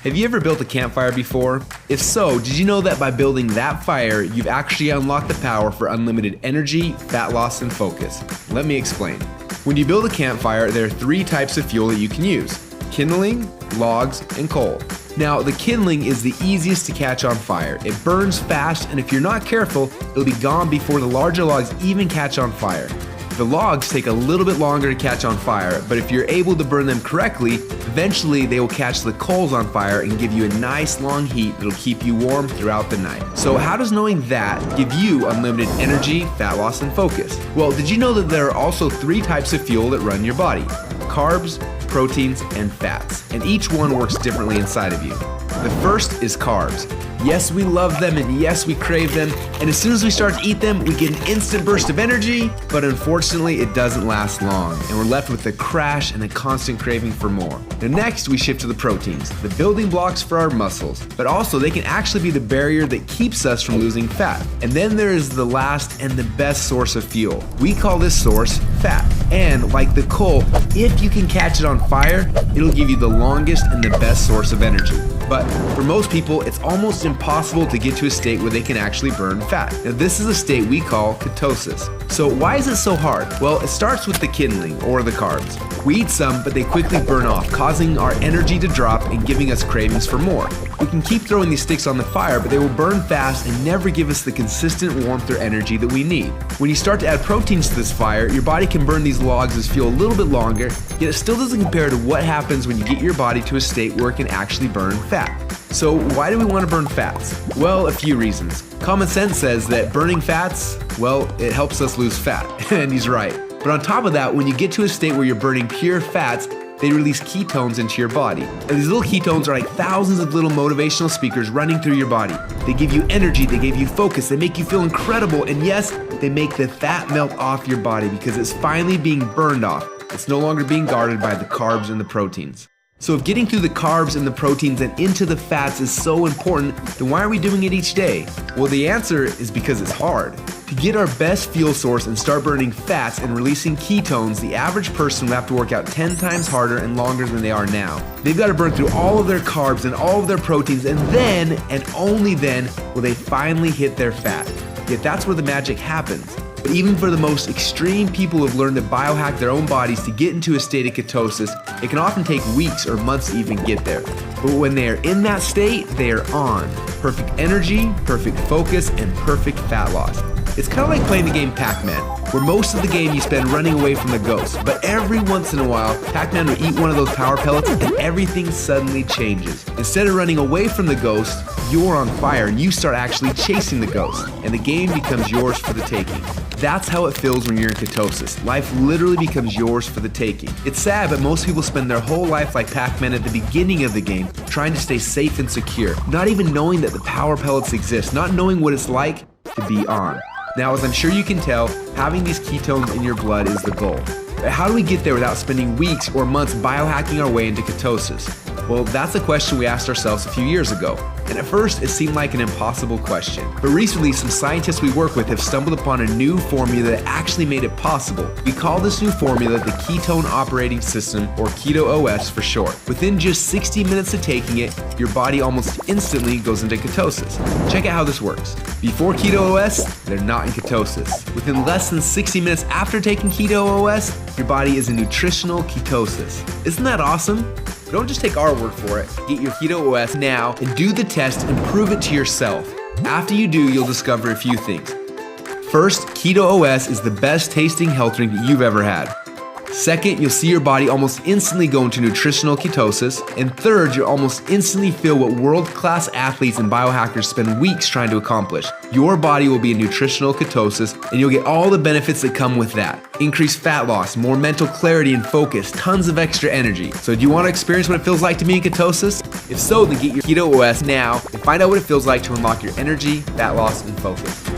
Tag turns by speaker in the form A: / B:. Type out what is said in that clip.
A: Have you ever built a campfire before? If so, did you know that by building that fire, you've actually unlocked the power for unlimited energy, fat loss, and focus? Let me explain. When you build a campfire, there are 3 types of fuel that you can use: kindling, logs, and coal. Now, the kindling is the easiest to catch on fire. It burns fast, and if you're not careful, it'll be gone before the larger logs even catch on fire. The logs take a little bit longer to catch on fire, but if you're able to burn them correctly, eventually they will catch the coals on fire and give you a nice long heat that'll keep you warm throughout the night. So how does knowing that give you unlimited energy, fat loss, and focus? Well, did you know that there are also 3 types of fuel that run your body? Carbs, proteins, and fats, and each one works differently inside of you. The first is carbs. Yes, we love them, and yes, we crave them, and as soon as we start to eat them, we get an instant burst of energy, but unfortunately, it doesn't last long, and we're left with a crash and a constant craving for more. Now next, we shift to the proteins, the building blocks for our muscles, but also they can actually be the barrier that keeps us from losing fat. And then there is the last and the best source of fuel. We call this source fat, and like the coal, if you can catch it on fire, it'll give you the longest and the best source of energy. But for most people, it's almost impossible to get to a state where they can actually burn fat. Now this is a state we call ketosis. So why is it so hard? Well, it starts with the kindling, or the carbs. We eat some, but they quickly burn off, causing our energy to drop and giving us cravings for more. We can keep throwing these sticks on the fire, but they will burn fast and never give us the consistent warmth or energy that we need. When you start to add proteins to this fire, your body can burn these logs as fuel a little bit longer, yet it still doesn't compare to what happens when you get your body to a state where it can actually burn fat. So why do we want to burn fats? Well, a few reasons. Common sense says that burning fats, well, it helps us lose fat, and he's right. But on top of that, when you get to a state where you're burning pure fats, they release ketones into your body. And these little ketones are like thousands of little motivational speakers running through your body. They give you energy, they give you focus, they make you feel incredible, and yes, they make the fat melt off your body because it's finally being burned off. It's no longer being guarded by the carbs and the proteins. So if getting through the carbs and the proteins and into the fats is so important, then why are we doing it each day? Well, the answer is because it's hard. To get our best fuel source and start burning fats and releasing ketones, the average person will have to work out 10 times harder and longer than they are now. They've got to burn through all of their carbs and all of their proteins, and then, and only then, will they finally hit their fat. Yet that's where the magic happens. But even for the most extreme people who have learned to biohack their own bodies to get into a state of ketosis, it can often take weeks or months to even get there. But when they are in that state, they are on. Perfect energy, perfect focus, and perfect fat loss. It's kind of like playing the game Pac-Man, where most of the game you spend running away from the ghost, but every once in a while, Pac-Man will eat one of those power pellets and everything suddenly changes. Instead of running away from the ghost, you're on fire and you start actually chasing the ghost, and the game becomes yours for the taking. That's how it feels when you're in ketosis. Life literally becomes yours for the taking. It's sad, but most people spend their whole life like Pac-Man at the beginning of the game, trying to stay safe and secure, not even knowing that the power pellets exist, not knowing what it's like to be on. Now, as I'm sure you can tell, having these ketones in your blood is the goal. But how do we get there without spending weeks or months biohacking our way into ketosis? Well, that's a question we asked ourselves a few years ago. And at first, it seemed like an impossible question. But recently, some scientists we work with have stumbled upon a new formula that actually made it possible. We call this new formula the Ketone Operating System, or Keto OS for short. Within just 60 minutes of taking it, your body almost instantly goes into ketosis. Check out how this works. Before Keto OS, they're not in ketosis. Within less than 60 minutes after taking Keto OS, your body is in nutritional ketosis. Isn't that awesome? Don't just take our word for it. Get your Keto OS now and do the test and prove it to yourself. After you do, you'll discover a few things. First, Keto OS is the best tasting health drink that you've ever had. Second, you'll see your body almost instantly go into nutritional ketosis. And third, you'll almost instantly feel what world-class athletes and biohackers spend weeks trying to accomplish. Your body will be in nutritional ketosis, and you'll get all the benefits that come with that. Increased fat loss, more mental clarity and focus, tons of extra energy. So do you want to experience what it feels like to be in ketosis? If so, then get your Keto OS now and find out what it feels like to unlock your energy, fat loss, and focus.